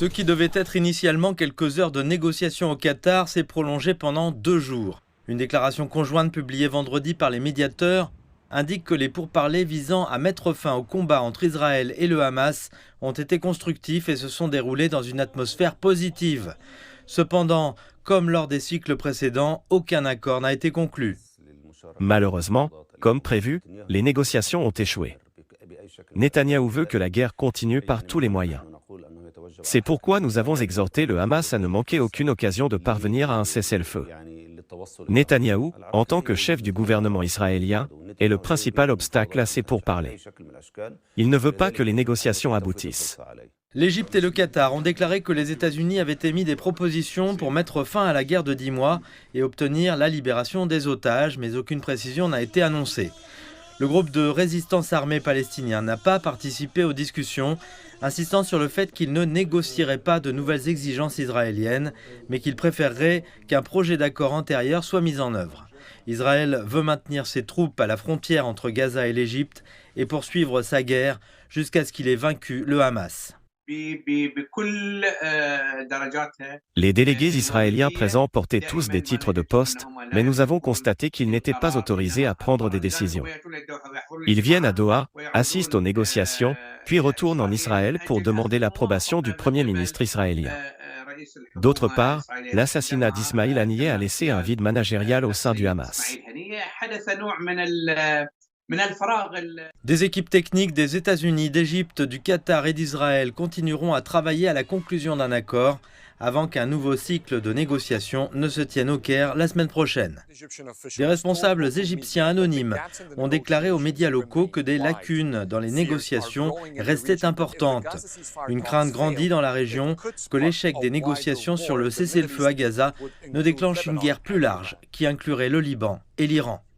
Ce qui devait être initialement quelques heures de négociations au Qatar s'est prolongé pendant 2 jours. Une déclaration conjointe publiée vendredi par les médiateurs indique que les pourparlers visant à mettre fin au combat entre Israël et le Hamas ont été constructifs et se sont déroulés dans une atmosphère positive. Cependant, comme lors des cycles précédents, aucun accord n'a été conclu. Malheureusement, comme prévu, les négociations ont échoué. Netanyahou veut que la guerre continue par tous les moyens. C'est pourquoi nous avons exhorté le Hamas à ne manquer aucune occasion de parvenir à un cessez-le-feu. Netanyahou, en tant que chef du gouvernement israélien, est le principal obstacle à ces pourparlers. Il ne veut pas que les négociations aboutissent. L'Égypte et le Qatar ont déclaré que les États-Unis avaient émis des propositions pour mettre fin à la guerre de 10 mois et obtenir la libération des otages, mais aucune précision n'a été annoncée. Le groupe de résistance armée palestinien n'a pas participé aux discussions, insistant sur le fait qu'il ne négocierait pas de nouvelles exigences israéliennes, mais qu'il préférerait qu'un projet d'accord antérieur soit mis en œuvre. Israël veut maintenir ses troupes à la frontière entre Gaza et l'Égypte et poursuivre sa guerre jusqu'à ce qu'il ait vaincu le Hamas. Les délégués israéliens présents portaient tous des titres de poste, mais nous avons constaté qu'ils n'étaient pas autorisés à prendre des décisions. Ils viennent à Doha, assistent aux négociations, puis retournent en Israël pour demander l'approbation du Premier ministre israélien. D'autre part, l'assassinat d'Ismaïl Haniyeh a laissé un vide managérial au sein du Hamas. Des équipes techniques des États-Unis, d'Égypte, du Qatar et d'Israël continueront à travailler à la conclusion d'un accord avant qu'un nouveau cycle de négociations ne se tienne au Caire la semaine prochaine. Des responsables égyptiens anonymes ont déclaré aux médias locaux que des lacunes dans les négociations restaient importantes. Une crainte grandit dans la région que l'échec des négociations sur le cessez-le-feu à Gaza ne déclenche une guerre plus large qui inclurait le Liban et l'Iran.